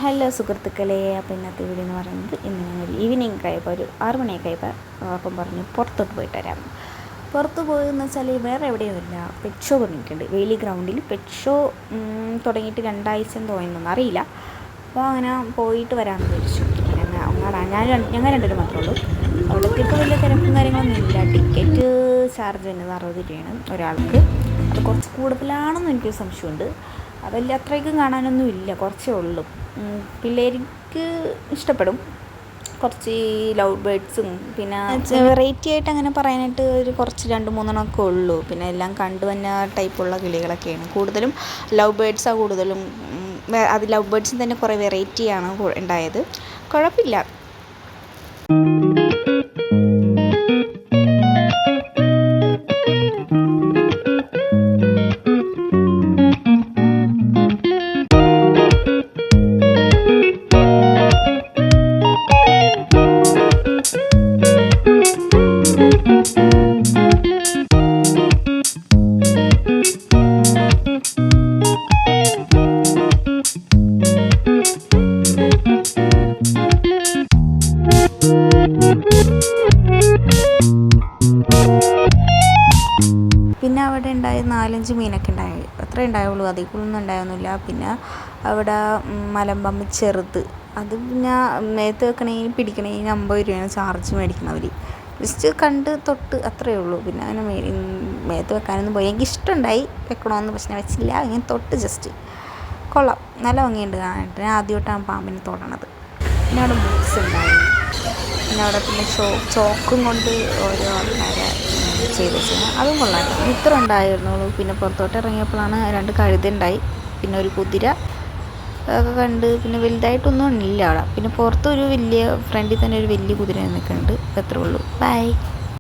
Hello സുഹൃത്തുക്കളെ, അപ്പോൾ ഇന്നത്തെ വീഡിയോ എന്ന് പറയുന്നത് ഇന്ന് ഞങ്ങൾ ഈവനിങ് കഴിയുമ്പോൾ ഒരു 6 മണിയൊക്കെ ആയപ്പോൾ അപ്പം പറഞ്ഞു പുറത്തോട്ട് പോയിട്ട് വരാം. പുറത്ത് പോയെന്ന് വെച്ചാൽ വേറെ എവിടെയുമില്ല, പെറ്റ് ഷോ തുടങ്ങിയിട്ടുണ്ട്. വേലി ഗ്രൗണ്ടിൽ പെറ്റ് ഷോ തുടങ്ങിയിട്ട് 2 ആഴ്ച തോന്നുന്നു, അറിയില്ല. അപ്പോൾ അങ്ങനെ പോയിട്ട് വരാമെന്ന് വിചാരിച്ചു. ഞങ്ങൾ രണ്ടുപേരും മാത്രമേ ഉള്ളൂ. അവിടെ എത്തിയപ്പോൾ വലിയ തിരക്കും കാര്യങ്ങളൊന്നും ഇല്ല. ടിക്കറ്റ് ചാർജ് ചെയ്യുന്നത് 60 രൂപയാണ് ഒരാൾക്ക്. അത് കുറച്ച് കൂടുതലാണെന്ന് എനിക്കൊരു സംശയമുണ്ട്. അതല്ല, അത്രയ്ക്കും കാണാനൊന്നും ഇല്ല, കുറച്ചേ ഉള്ളൂ. പിള്ളേർക്ക് ഇഷ്ടപ്പെടും. കുറച്ച് ലവ് ബേഡ്സും പിന്നെ വെറൈറ്റി ആയിട്ട് അങ്ങനെ പറയാനായിട്ട് ഒരു കുറച്ച് 2-3 ഒക്കെ ഉള്ളൂ. പിന്നെ എല്ലാം കണ്ടു വന്ന ടൈപ്പുള്ള കിളികളൊക്കെയാണ് കൂടുതലും. ലവ് ബേഡ്സാണ് കൂടുതലും. അത് ലവ് ബേഡ്സിന് തന്നെ കുറേ വെറൈറ്റിയാണ് ഉണ്ടായത്. കുഴപ്പമില്ല. പിന്നെ അവിടെ ഉണ്ടായ 4-5 മീനൊക്കെ ഉണ്ടായി, അത്രേ ഉണ്ടായുള്ളൂ. അതിൽ കൂടുതലൊന്നും ഉണ്ടായൊന്നുമില്ല. പിന്നെ അവിടെ മലമ്പമ്പ് ചെറുത്, അത് പിന്നെ മേത്ത് വെക്കണേന് പിടിക്കണേന് 50 രൂപയാണ് ചാർജ് മേടിക്കുന്നവർ. ജസ്റ്റ് കണ്ട് തൊട്ട് അത്രയേ ഉള്ളൂ. പിന്നെ അങ്ങനെ മേത്ത് വെക്കാനൊന്നും പോയി. എനിക്ക് ഇഷ്ടമുണ്ടായി വെക്കണമെന്ന്, പക്ഷെ വെച്ചില്ല. ഇങ്ങനെ തൊട്ട് ജസ്റ്റ് കൊള്ളാം, നല്ല ഭംഗിയുണ്ട് കാണാനായിട്ട്. ഞാൻ ആദ്യമായിട്ടാണ് പാമ്പിനെ തൊടണത്. പിന്നെ അവിടെ ബുക്സ് ഉണ്ടായി. പിന്നെ അവിടെ പിന്നെ ചോക്കും കൊണ്ട് ഓരോ ആൾക്കാരെ ചെയ്ത് വെച്ചാൽ അതും കൊള്ളാമായിരുന്നു. ഇത്ര ഉണ്ടായിരുന്നുള്ളൂ. പിന്നെ പുറത്തോട്ട് ഇറങ്ങിയപ്പോഴാണ് 2 കഴുത ഉണ്ടായി, പിന്നെ ഒരു കുതിര ഒക്കെ കണ്ട്. പിന്നെ വലുതായിട്ടൊന്നും ഇല്ല അവിടെ. പിന്നെ പുറത്തൊരു വലിയ ഫ്രണ്ടിൽ തന്നെ ഒരു വലിയ കുതിര നിൽക്കുന്നുണ്ട്. അത്രേ ഉള്ളൂ. ബൈ.